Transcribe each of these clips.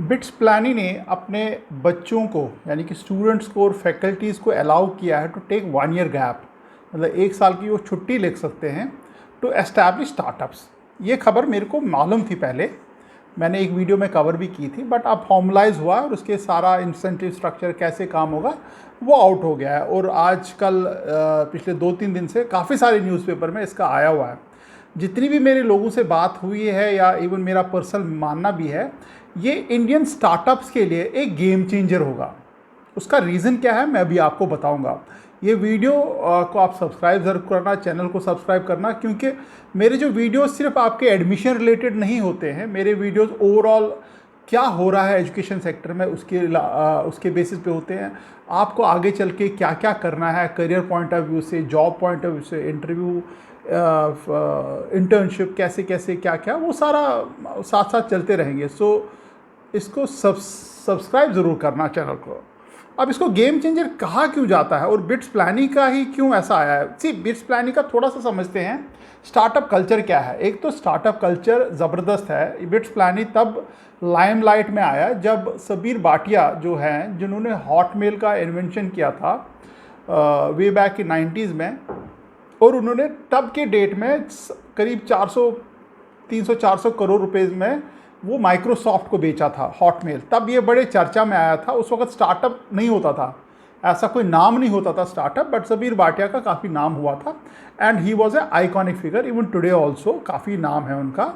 Bits प्लानी ने अपने बच्चों को यानी कि स्टूडेंट्स को और फैकल्टीज़ को अलाउ किया है टू टेक 1 ईयर गैप, मतलब 1 साल की वो छुट्टी ले सकते हैं टू एस्टैब्लिश स्टार्टअप्स। ये खबर मेरे को मालूम थी पहले, मैंने एक वीडियो में कवर भी की थी, बट अब फॉर्मलाइज हुआ और उसके सारा इंसेंटिव स्ट्रक्चर कैसे काम होगा वो आउट हो गया है। और आजकल पिछले 2-3 दिन से काफ़ी सारे न्यूज़पेपर में इसका आया हुआ है। जितनी भी मेरे लोगों से बात हुई है या इवन मेरा पर्सनल मानना भी है, ये इंडियन स्टार्टअप्स के लिए एक गेम चेंजर होगा। उसका रीज़न क्या है मैं भी आपको बताऊंगा। ये वीडियो को आप सब्सक्राइब ज़रूर करना, चैनल को सब्सक्राइब करना, क्योंकि मेरे जो वीडियोस सिर्फ आपके एडमिशन रिलेटेड नहीं होते हैं। मेरे वीडियोस ओवरऑल क्या हो रहा है एजुकेशन सेक्टर में उसके बेसिस पे होते हैं। आपको आगे चल के क्या क्या करना है करियर पॉइंट ऑफ व्यू से, जॉब पॉइंट ऑफ व्यू से, इंटरव्यू, इंटर्नशिप कैसे कैसे क्या क्या, वो सारा साथ साथ चलते रहेंगे। सो इसको सब्सक्राइब ज़रूर करना चैनल को। अब इसको गेम चेंजर कहा क्यों जाता है और बिट्स प्लानी का ही क्यों ऐसा आया है? सी, बिट्स प्लानी का थोड़ा सा समझते हैं। स्टार्टअप कल्चर क्या है? एक तो स्टार्टअप कल्चर ज़बरदस्त है। बिट्स प्लानी तब लाइमलाइट में आया जब सबीर भाटिया जो हैं, जिन्होंने हॉटमेल का इन्वेंशन किया था वे बैक इन 90s में, और उन्होंने तब के डेट में करीब 300-400 करोड़ रुपए में वो माइक्रोसॉफ्ट को बेचा था हॉटमेल। तब ये बड़े चर्चा में आया था। उस वक्त स्टार्टअप नहीं होता था, ऐसा कोई नाम नहीं होता था स्टार्टअप, बट सबीर भाटिया का काफ़ी नाम हुआ था and he was a iconic figure. Even today also काफ़ी नाम है उनका।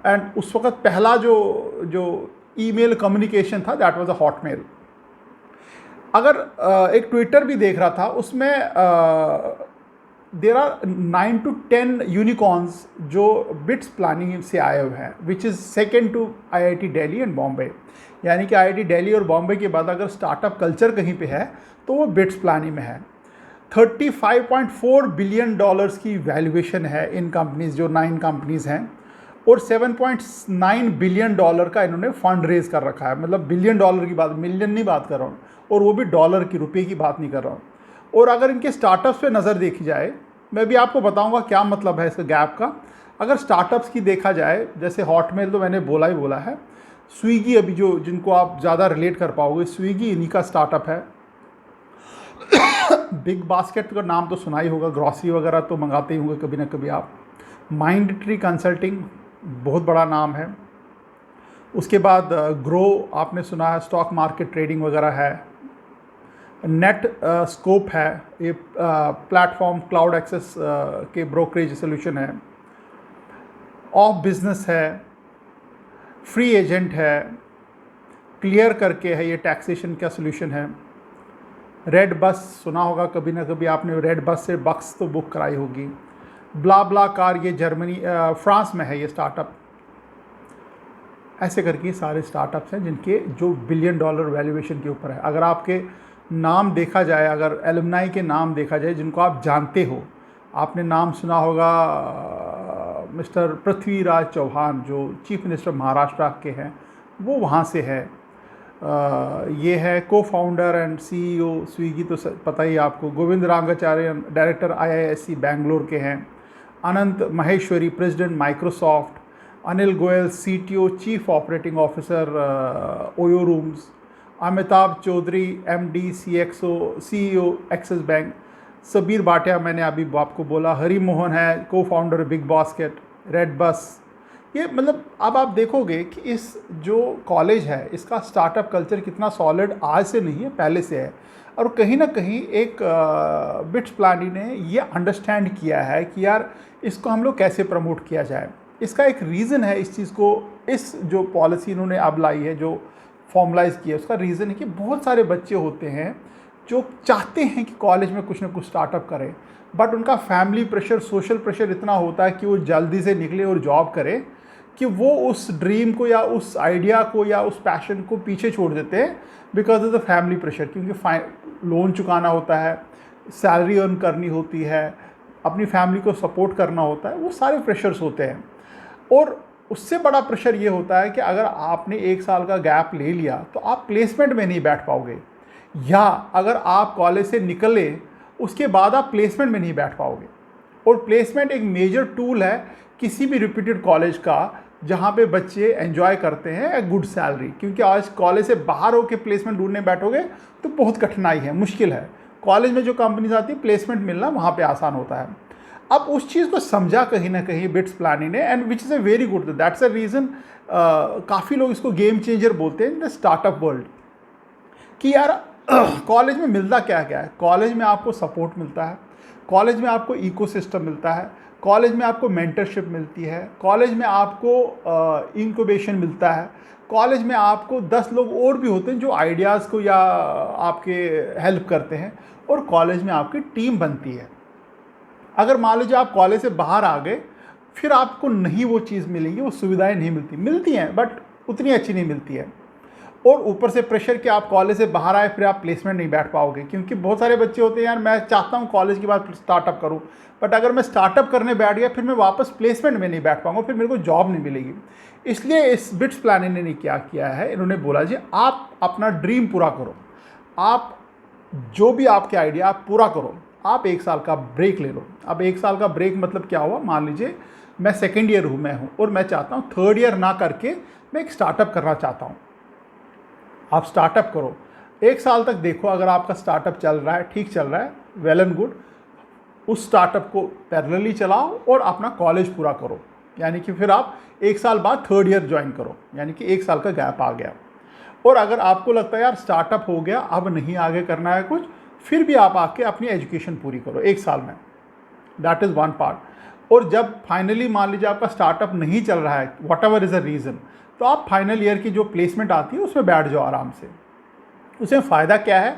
एंड उस वक्त पहला जो ईमेल कम्युनिकेशन था दैट वाज अ हॉटमेल। अगर एक ट्विटर भी देख रहा था, उसमें देर आर 9 to 10 यूनिकॉर्न्स जो बिट्स प्लानिंग से आए हुए हैं, which is second to IIT Delhi and Bombay. यानी कि IIT दिल्ली और बॉम्बे के बाद अगर स्टार्टअप कल्चर कहीं पे है तो वो बिट्स प्लानिंग में है। $35.4 बिलियन की वैल्यूएशन है इन कंपनीज, जो 9 कंपनीज हैं, और $7.9 बिलियन का इन्होंने फंड रेज कर रखा है। मतलब बिलियन डॉलर की बात, मिलियन नहीं बात कर रहा हूँ, और वो भी डॉलर की, रुपये की बात नहीं कर रहा हूँ। और अगर इनके स्टार्टअप्स पे नज़र देखी जाए, मैं भी आपको बताऊंगा क्या मतलब है इसका गैप का। अगर स्टार्टअप्स की देखा जाए, जैसे हॉटमेल तो मैंने बोला ही बोला है, स्विगी अभी जो जिनको आप ज़्यादा रिलेट कर पाओगे, स्विगी इन्हीं का स्टार्टअप है। बिग बास्केट का नाम तो सुना ही होगा, ग्रॉसरी वगैरह तो मंगाते ही होंगे कभी ना कभी आप। माइंड ट्री कंसल्टिंग बहुत बड़ा नाम है। उसके बाद ग्रो आपने सुना है, स्टॉक मार्केट ट्रेडिंग वगैरह है। नेट स्कोप है, ये प्लेटफॉर्म क्लाउड एक्सेस के ब्रोकरेज सोल्यूशन है। ऑफ बिजनेस है, फ्री एजेंट है, क्लियर करके है, ये टैक्सेशन का सोल्यूशन है। रेड बस सुना होगा कभी ना कभी आपने, रेड बस से बक्स तो बुक कराई होगी। ब्ला ब्ला कार, ये जर्मनी फ्रांस में है ये स्टार्टअप। ऐसे करके सारे स्टार्टअप्स हैं जिनके जो बिलियन डॉलर वैल्यूएशन के ऊपर है। अगर आपके नाम देखा जाए, अगर एलुमनाई के नाम देखा जाए जिनको आप जानते हो, आपने नाम सुना होगा मिस्टर पृथ्वीराज चौहान जो चीफ मिनिस्टर महाराष्ट्र के हैं, वो वहाँ से है। ये है को फाउंडर एंड CEO स्विगी, तो पता ही आपको। गोविंद रांगाचार्य डायरेक्टर IISc बैंगलोर के हैं। Anant Maheshwari president Microsoft. Anil Goyal CTO chief operating officer OYO rooms. Amitabh Chaudhary MD CEO Axis bank. Sabeer Bhatia मैंने अभी आपको बोला। हरि मोहन है को founder big basket, red bus. ये मतलब अब आप देखोगे कि इस जो कॉलेज है इसका स्टार्टअप कल्चर कितना सॉलिड आज से नहीं है, पहले से है। और कहीं ना कहीं एक बिट्स प्लानी ने ये अंडरस्टैंड किया है कि यार इसको हम लोग कैसे प्रमोट किया जाए। इसका एक रीज़न है इस चीज़ को, इस जो पॉलिसी इन्होंने अब लाई है, जो फॉर्मलाइज किया, उसका रीज़न है कि बहुत सारे बच्चे होते हैं जो चाहते हैं कि कॉलेज में कुछ ना कुछ स्टार्टअप करें, बट उनका फैमिली प्रेशर, सोशल प्रेशर इतना होता है कि वो जल्दी से निकले और जॉब करें कि वो उस ड्रीम को या उस आइडिया को या उस पैशन को पीछे छोड़ देते हैं because of the family pressure. क्योंकि लोन चुकाना होता है, सैलरी अर्न करनी होती है, अपनी फैमिली को सपोर्ट करना होता है, वो सारे प्रेशर्स होते हैं। और उससे बड़ा प्रेशर ये होता है कि अगर आपने 1 साल का गैप ले लिया तो आप प्लेसमेंट में नहीं बैठ पाओगे, या अगर आप कॉलेज से निकले उसके बाद आप प्लेसमेंट में नहीं बैठ पाओगे। और प्लेसमेंट एक मेजर टूल है किसी भी रिप्यूटेड कॉलेज का, जहाँ पे बच्चे एंजॉय करते हैं ए गुड सैलरी, क्योंकि आज कॉलेज से बाहर होकर प्लेसमेंट ढूंढने बैठोगे तो बहुत कठिनाई है, मुश्किल है। कॉलेज में जो कंपनीज आती है प्लेसमेंट मिलना वहाँ पे आसान होता है। अब उस चीज़ को समझा कहीं ना कहीं बिट्स प्लानिंग ने, and which is a very good, that's a reason काफ़ी लोग इसको गेम चेंजर बोलते हैं इन द स्टार्टअप वर्ल्ड, कि यार कॉलेज में मिलता क्या क्या है। कॉलेज में आपको सपोर्ट मिलता है, कॉलेज में आपको इकोसिस्टम मिलता है, कॉलेज में आपको मेंटरशिप मिलती है, कॉलेज में आपको इंक्यूबेशन मिलता है, कॉलेज में आपको 10 लोग और भी होते हैं जो आइडियाज़ को या आपके हेल्प करते हैं, और कॉलेज में आपकी टीम बनती है। अगर मान लीजिए आप कॉलेज से बाहर आ गए, फिर आपको नहीं वो चीज़ मिलेंगी, वो सुविधाएं नहीं मिलती हैं बट उतनी अच्छी नहीं मिलती है। और ऊपर से प्रेशर कि आप कॉलेज से बाहर आए फिर आप प्लेसमेंट नहीं बैठ पाओगे, क्योंकि बहुत सारे बच्चे होते हैं यार मैं चाहता हूँ कॉलेज के बाद स्टार्टअप करूँ, बट अगर मैं स्टार्टअप करने बैठ गया फिर मैं वापस प्लेसमेंट में नहीं बैठ पाऊँगा, फिर मेरे को जॉब नहीं मिलेगी। इसलिए इस बिट्स प्लानिंग ने क्या किया है, इन्होंने बोला जी आप अपना ड्रीम पूरा करो, आप जो भी आपके आइडिया आप पूरा करो, आप 1 साल का ब्रेक ले लो। अब 1 साल का ब्रेक मतलब क्या हुआ, मान लीजिए मैं सेकेंड ईयर मैं हूँ और मैं चाहता हूँ थर्ड ईयर ना करके मैं एक स्टार्टअप करना चाहता हूँ। आप स्टार्टअप करो, 1 साल तक देखो, अगर आपका स्टार्टअप चल रहा है, ठीक चल रहा है, वेल एंड गुड, उस स्टार्टअप को पैरेलली चलाओ और अपना कॉलेज पूरा करो। यानी कि फिर आप 1 साल बाद थर्ड ईयर ज्वाइन करो, यानी कि 1 साल का गैप आ गया। और अगर आपको लगता है यार स्टार्टअप हो गया अब नहीं आगे करना है कुछ, फिर भी आप आके अपनी एजुकेशन पूरी करो 1 साल में, दैट इज़ वन पार्ट। और जब फाइनली मान लीजिए आपका स्टार्टअप नहीं चल रहा है, what ever is a reason, तो आप फाइनल ईयर की जो प्लेसमेंट आती है उसमें बैठ जाओ आराम से। उसमें फ़ायदा क्या है,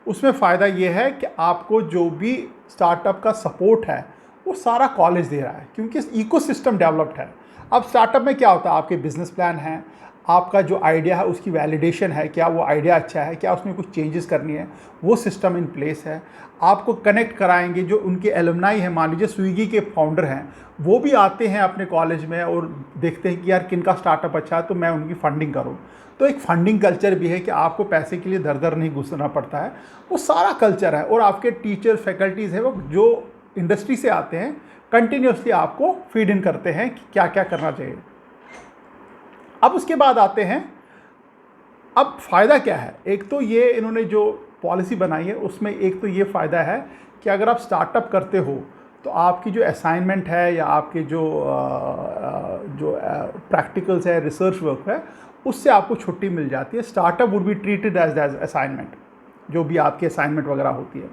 उसमें फ़ायदा ये है कि आपको जो भी स्टार्टअप का सपोर्ट है वो सारा कॉलेज दे रहा है, क्योंकि इकोसिस्टम डेवलप्ड है। अब स्टार्टअप में क्या होता है, आपके बिजनेस प्लान है, आपका जो आइडिया है उसकी वैलिडेशन है, क्या वो आइडिया अच्छा है, क्या उसमें कुछ चेंजेस करनी है, वो सिस्टम इन प्लेस है। आपको कनेक्ट कराएंगे जो उनके एलुमनाई हैं, मान लीजिए स्विगी के फाउंडर हैं, वो भी आते हैं अपने कॉलेज में और देखते हैं कि यार किन का स्टार्टअप अच्छा है तो मैं उनकी फंडिंग करूँ। तो एक फंडिंग कल्चर भी है कि आपको पैसे के लिए दर दर नहीं घुसना पड़ता है, वो सारा कल्चर है। और आपके टीचर फैकल्टीज़ हैं वो जो इंडस्ट्री से आते हैं कंटिन्यूसली आपको फीड इन करते हैं कि क्या क्या करना चाहिए। अब उसके बाद आते हैं, अब फ़ायदा क्या है, एक तो ये इन्होंने जो पॉलिसी बनाई है उसमें एक तो ये फ़ायदा है कि अगर आप स्टार्टअप करते हो तो आपकी जो असाइनमेंट है या आपके जो प्रैक्टिकल्स है, रिसर्च वर्क है, उससे आपको छुट्टी मिल जाती है। Startup would be treated as assignment, जो भी आपकी असाइनमेंट वगैरह होती है।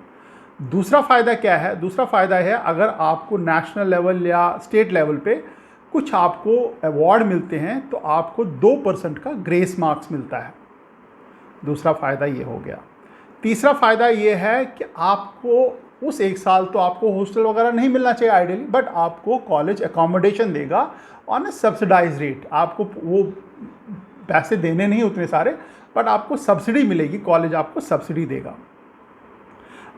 दूसरा फ़ायदा क्या है, दूसरा फ़ायदा है अगर आपको नेशनल लेवल या स्टेट लेवल पे कुछ आपको अवार्ड मिलते हैं तो आपको 2% का ग्रेस मार्क्स मिलता है। दूसरा फ़ायदा ये हो गया। तीसरा फ़ायदा ये है कि आपको उस 1 साल तो आपको हॉस्टल वगैरह नहीं मिलना चाहिए आइडियली, बट आपको कॉलेज एकोमोडेशन देगा ऑन ए सब्सिडाइज रेट। आपको वो पैसे देने नहीं उतने सारे, बट आपको सब्सिडी मिलेगी, कॉलेज आपको सब्सिडी देगा।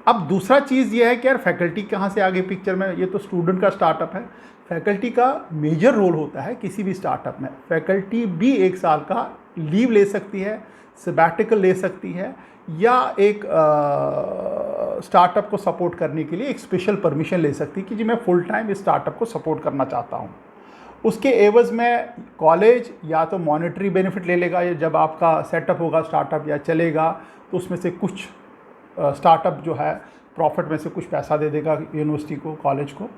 अब दूसरा चीज़ ये है कि यार फैकल्टी कहाँ से आगे पिक्चर में, ये तो स्टूडेंट का स्टार्टअप है, फैकल्टी का मेजर रोल होता है किसी भी स्टार्टअप में। फैकल्टी भी 1 साल का लीव ले सकती है, सबैटिकल ले सकती है, या एक स्टार्टअप को सपोर्ट करने के लिए एक स्पेशल परमिशन ले सकती है कि जी मैं फुल टाइम इस स्टार्टअप को सपोर्ट करना चाहता हूँ। उसके एवज़ में कॉलेज या तो मॉनेटरी बेनिफिट ले लेगा, या जब आपका सेटअप होगा स्टार्टअप या चलेगा तो उसमें से कुछ स्टार्टअप जो है प्रॉफिट में से कुछ पैसा दे देगा यूनिवर्सिटी को, कॉलेज को,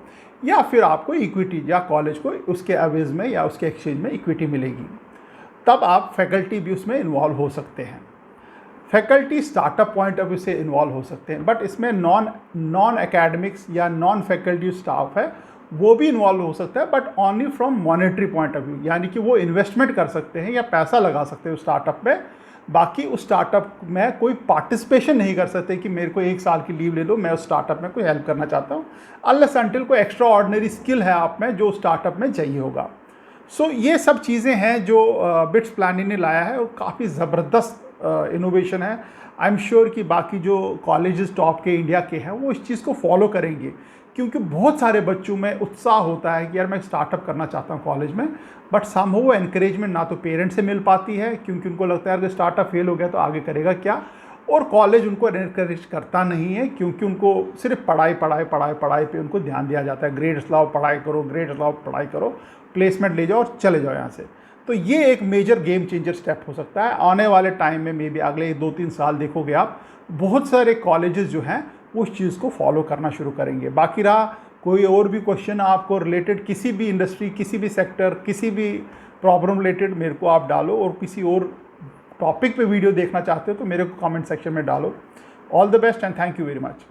या फिर आपको इक्विटी या कॉलेज को उसके एवज़ में या उसके एक्सचेंज में इक्विटी मिलेगी। तब आप फैकल्टी भी उसमें इन्वॉल्व हो सकते हैं। Faculty startup point of view से इन्वॉल्व हो सकते हैं, बट इसमें नॉन एकेडमिक्स या नॉन फैकल्टी स्टाफ है वो भी इन्वॉल्व हो सकता है, but only from monetary point of view, यानी कि वो इन्वेस्टमेंट कर सकते हैं या पैसा लगा सकते हैं उस स्टार्टअप में। बाकी उस स्टार्टअप में कोई पार्टिसिपेशन नहीं कर सकते कि मेरे को 1 साल की लीव ले लो, मैं उस स्टार्टअप में कोई हेल्प करना चाहता हूँ, अनलेस अनटिल कोई एक्स्ट्रा ऑर्डिनरी स्किल है आप में जो स्टार्टअप में चाहिए होगा। सो ये सब चीज़ें हैं जो बिट्स प्लानिंग ने लाया है, और काफ़ी ज़बरदस्त इनोवेशन है। आई एम श्योर कि बाकी जो कॉलेजेस टॉप के इंडिया के हैं वो इस चीज़ को फॉलो करेंगे, क्योंकि बहुत सारे बच्चों में उत्साह होता है कि यार मैं स्टार्टअप करना चाहता हूँ कॉलेज में, बट समहाउ वो एनकरेजमेंट ना तो पेरेंट्स से मिल पाती है, क्योंकि उनको लगता है अगर स्टार्टअप फेल हो गया तो आगे करेगा क्या, और कॉलेज उनको एनकरेज करता नहीं है, क्योंकि उनको सिर्फ पढ़ाई पे उनको ध्यान दिया जाता है। ग्रेड्स लाओ, पढ़ाई करो, ग्रेड्स लाओ, पढ़ाई करो। प्लेसमेंट ले जाओ और चले जाओ यहाँ से। तो ये एक मेजर गेम चेंजर स्टेप हो सकता है आने वाले टाइम में। मे बी अगले 2-3 साल देखोगे आप बहुत सारे कॉलेजेस जो हैं उस चीज़ को फॉलो करना शुरू करेंगे। बाकी रहा कोई और भी क्वेश्चन आपको रिलेटेड किसी भी इंडस्ट्री, किसी भी सेक्टर, किसी भी प्रॉब्लम रिलेटेड मेरे को आप डालो, और किसी और टॉपिक पे वीडियो देखना चाहते हो तो मेरे को कमेंट सेक्शन में डालो। All the best and thank you very much.